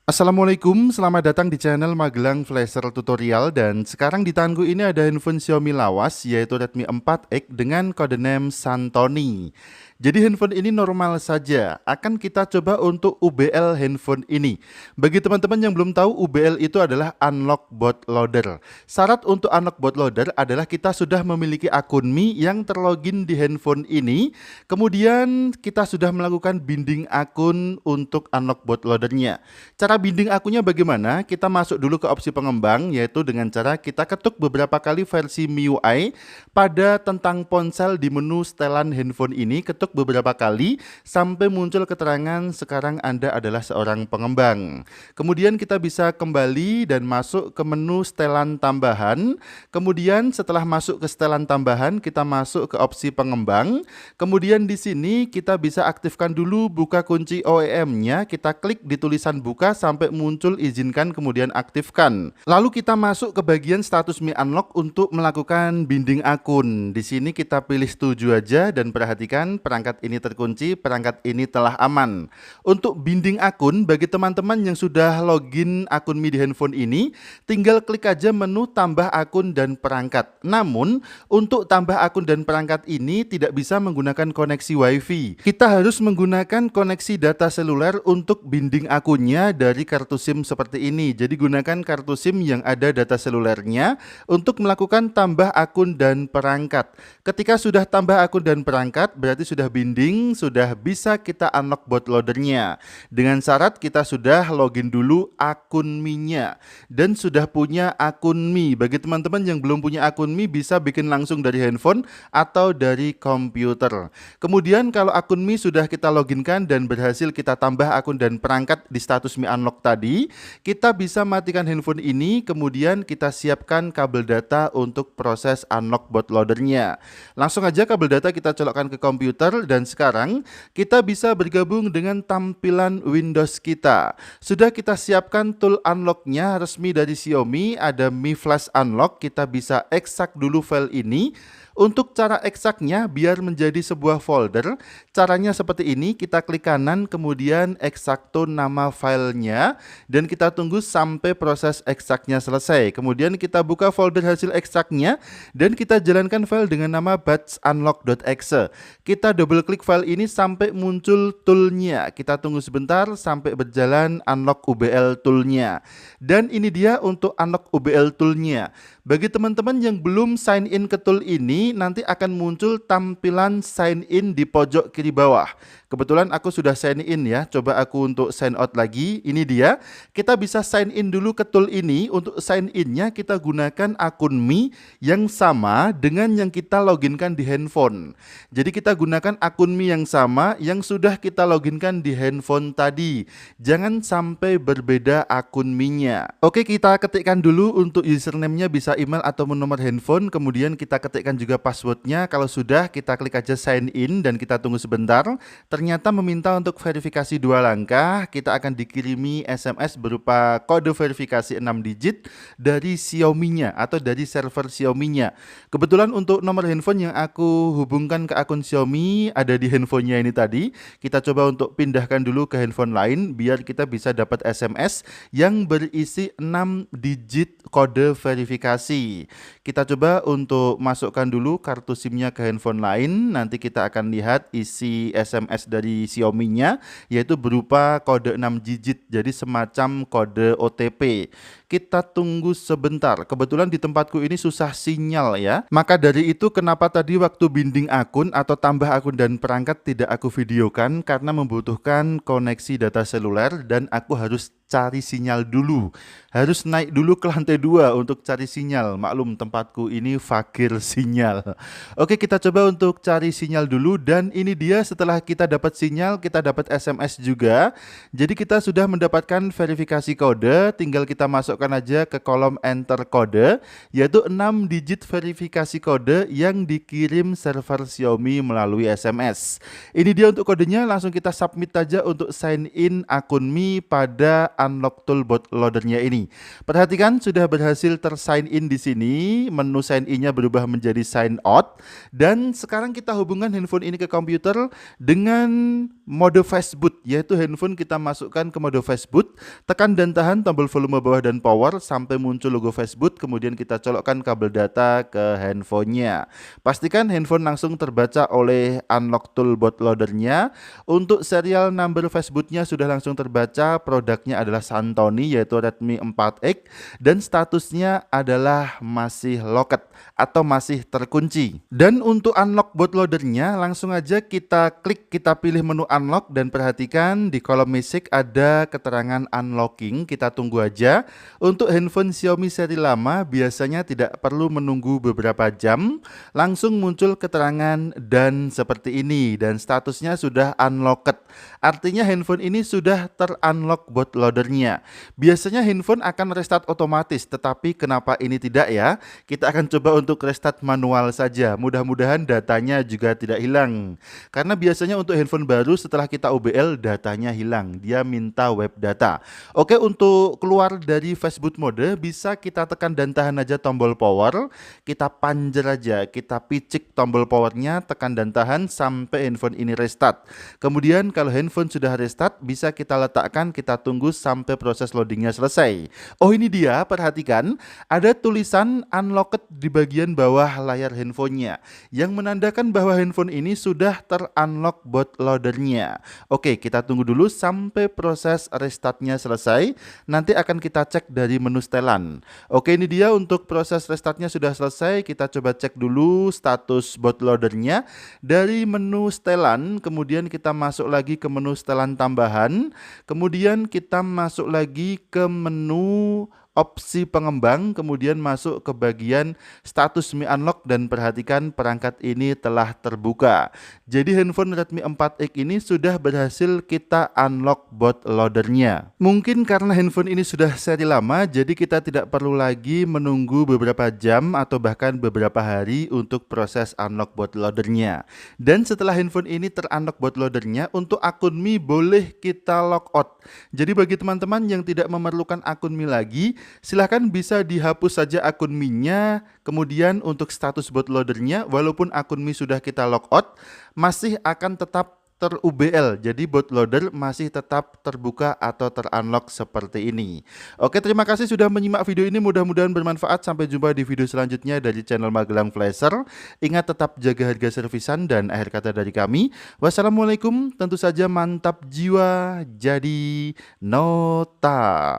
Assalamualaikum, selamat datang di channel Magelang Flasher Tutorial. Dan sekarang di tanganku ini ada handphone Xiaomi lawas, yaitu Redmi 4X dengan kode name Santoni. Jadi handphone ini normal saja. Akan kita coba untuk UBL handphone ini. Bagi teman-teman yang belum tahu, UBL itu adalah Unlock Bootloader. Syarat untuk Unlock Bootloader adalah kita sudah memiliki akun Mi yang terlogin di handphone ini. Kemudian kita sudah melakukan binding akun untuk Unlock Bootloadernya. Cara binding akunnya bagaimana? Kita masuk dulu ke opsi pengembang, yaitu dengan cara kita ketuk beberapa kali versi MIUI pada tentang ponsel di menu setelan handphone ini. Ketuk beberapa kali sampai muncul keterangan sekarang Anda adalah seorang pengembang. Kemudian kita bisa kembali dan masuk ke menu setelan tambahan. Kemudian setelah masuk ke setelan tambahan, kita masuk ke opsi pengembang. Kemudian di sini kita bisa aktifkan dulu buka kunci OEM-nya. Kita klik di tulisan buka sampai muncul izinkan, kemudian aktifkan. Lalu kita masuk ke bagian status Mi Unlock untuk melakukan binding akun. Di sini kita pilih setuju aja dan perhatikan perangkat ini terkunci, perangkat ini telah aman. Untuk binding akun, bagi teman-teman yang sudah login akun Mi di handphone ini, tinggal klik aja menu tambah akun dan perangkat. Namun, untuk tambah akun dan perangkat ini tidak bisa menggunakan koneksi WiFi. Kita harus menggunakan koneksi data seluler untuk binding akunnya dari kartu SIM seperti ini. Jadi gunakan kartu SIM yang ada data selulernya untuk melakukan tambah akun dan perangkat. Ketika sudah tambah akun dan perangkat, berarti sudah binding, sudah bisa kita unlock bootloadernya. Dengan syarat kita sudah login dulu akun Mi-nya dan sudah punya akun Mi. Bagi teman-teman yang belum punya akun Mi, bisa bikin langsung dari handphone atau dari komputer. Kemudian kalau akun Mi sudah kita loginkan dan berhasil kita tambah akun dan perangkat di status Mi Unlock tadi, kita bisa matikan handphone ini, kemudian kita siapkan kabel data untuk proses unlock bootloadernya. Langsung aja kabel data kita colokkan ke komputer dan sekarang kita bisa bergabung dengan tampilan Windows kita. Sudah kita siapkan tool unlocknya resmi dari Xiaomi, ada Mi Flash Unlock. Kita bisa ekstrak dulu file ini. Untuk cara eksaknya biar menjadi sebuah folder, caranya seperti ini. Kita klik kanan, kemudian eksakto nama filenya, dan kita tunggu sampai proses eksaknya selesai. Kemudian kita buka folder hasil eksaknya, dan kita jalankan file dengan nama batch-unlock.exe. Kita double klik file ini sampai muncul toolnya. Kita tunggu sebentar sampai berjalan unlock UBL toolnya. Dan ini dia untuk unlock UBL toolnya. Bagi teman-teman yang belum sign in ke tool ini, nanti akan muncul tampilan sign in di pojok kiri bawah. Kebetulan aku sudah sign in ya, coba aku untuk sign out lagi. Ini dia, kita bisa sign in dulu ke tool ini. Untuk sign in-nya kita gunakan akun Mi yang sama dengan yang kita loginkan di handphone. Jadi kita gunakan akun Mi yang sama yang sudah kita loginkan di handphone tadi. Jangan sampai berbeda akun Mi-nya. Oke, kita ketikkan dulu untuk username-nya, bisa email atau nomor handphone. Kemudian kita ketikkan juga passwordnya. Kalau sudah, kita klik aja sign in dan kita tunggu sebentar. Ternyata meminta untuk verifikasi 2 langkah. Kita akan dikirimi SMS berupa kode verifikasi 6 digit dari Xiaomi-nya atau dari server Xiaomi-nya. Kebetulan untuk nomor handphone yang aku hubungkan ke akun Xiaomi ada di handphonenya ini tadi. Kita coba untuk pindahkan dulu ke handphone lain biar kita bisa dapat SMS yang berisi 6 digit kode verifikasi. Kita coba untuk masukkan dulu kartu SIM-nya ke handphone lain. Nanti kita akan lihat isi SMS dari Xiaomi-nya, yaitu berupa kode 6 digit, jadi semacam kode OTP. Kita tunggu sebentar. Kebetulan di tempatku ini susah sinyal ya. Maka dari itu kenapa tadi waktu binding akun atau tambah akun dan perangkat tidak aku videokan, karena membutuhkan koneksi data seluler dan aku harus cari sinyal dulu. Harus naik dulu ke lantai 2 untuk cari sinyal. Maklum tempatku ini fakir sinyal. Oke, kita coba untuk cari sinyal dulu dan ini dia setelah kita dapat sinyal, kita dapat SMS juga. Jadi kita sudah mendapatkan verifikasi kode, tinggal kita masukkan aja ke kolom enter kode, yaitu 6 digit verifikasi kode yang dikirim server Xiaomi melalui SMS. Ini dia untuk kodenya, langsung kita submit aja untuk sign in akun Mi pada unlock tool bootloadernya ini. Perhatikan sudah berhasil tersign in di sini, menu sign in-nya berubah menjadi sign out dan sekarang kita hubungkan handphone ini ke komputer dengan mode fastboot, yaitu handphone kita masukkan ke mode fastboot, tekan dan tahan tombol volume bawah dan power sampai muncul logo fastboot, kemudian kita colokkan kabel data ke handphonenya. Pastikan handphone langsung terbaca oleh unlock tool bootloadernya. Untuk serial number fastbootnya sudah langsung terbaca, produknya adalah Santoni yaitu Redmi 4X dan statusnya adalah masih locked atau masih terkunci. Dan untuk unlock bootloadernya langsung aja kita klik, kita pilih menu unlock dan perhatikan di kolom MISIC ada keterangan unlocking, kita tunggu aja. Untuk handphone Xiaomi seri lama biasanya tidak perlu menunggu beberapa jam, langsung muncul keterangan dan seperti ini dan statusnya sudah unlocked. Artinya handphone ini sudah terunlock bootloadernya. Biasanya handphone akan restart otomatis, tetapi kenapa ini tidak ya? Kita akan coba untuk restart manual saja. Mudah-mudahan datanya juga tidak hilang. Karena biasanya untuk handphone baru setelah kita OBL datanya hilang, dia minta web data. Oke, untuk keluar dari fastboot mode bisa kita tekan dan tahan aja tombol power, kita panjer aja, kita picik tombol powernya, tekan dan tahan sampai handphone ini restart. Kemudian kalau handphone sudah restart bisa kita letakkan, kita tunggu sampai proses loadingnya selesai. Oh ini dia, perhatikan ada tulisan unlocked di bagian bawah layar handphonenya yang menandakan bahwa handphone ini sudah terunlock bootloadernya. Oke, kita tunggu dulu sampai proses restartnya selesai. Nanti akan kita cek dari menu setelan. Oke, ini dia untuk proses restartnya sudah selesai. Kita coba cek dulu status bootloadernya dari menu setelan. Kemudian kita masuk lagi ke menu setelan tambahan. Kemudian kita masuk lagi ke menu opsi pengembang, kemudian masuk ke bagian status Mi Unlock dan perhatikan perangkat ini telah terbuka. Jadi handphone Redmi 4X ini sudah berhasil kita unlock bootloadernya. Mungkin karena handphone ini sudah seri lama, jadi kita tidak perlu lagi menunggu beberapa jam atau bahkan beberapa hari untuk proses unlock bootloadernya. Dan setelah handphone ini terunlock bootloadernya, untuk akun Mi boleh kita logout. Jadi bagi teman-teman yang tidak memerlukan akun Mi lagi, silahkan bisa dihapus saja akun Mi-nya. Kemudian untuk status bootloadernya, walaupun akun Mi sudah kita logout, masih akan tetap ter-UBL, jadi bootloader masih tetap terbuka atau terunlock seperti ini. Oke, terima kasih sudah menyimak video ini, mudah-mudahan bermanfaat. Sampai jumpa di video selanjutnya dari channel Magelang Flasher. Ingat tetap jaga harga servisan dan akhir kata dari kami. Wassalamualaikum, tentu saja mantap jiwa jadi nota.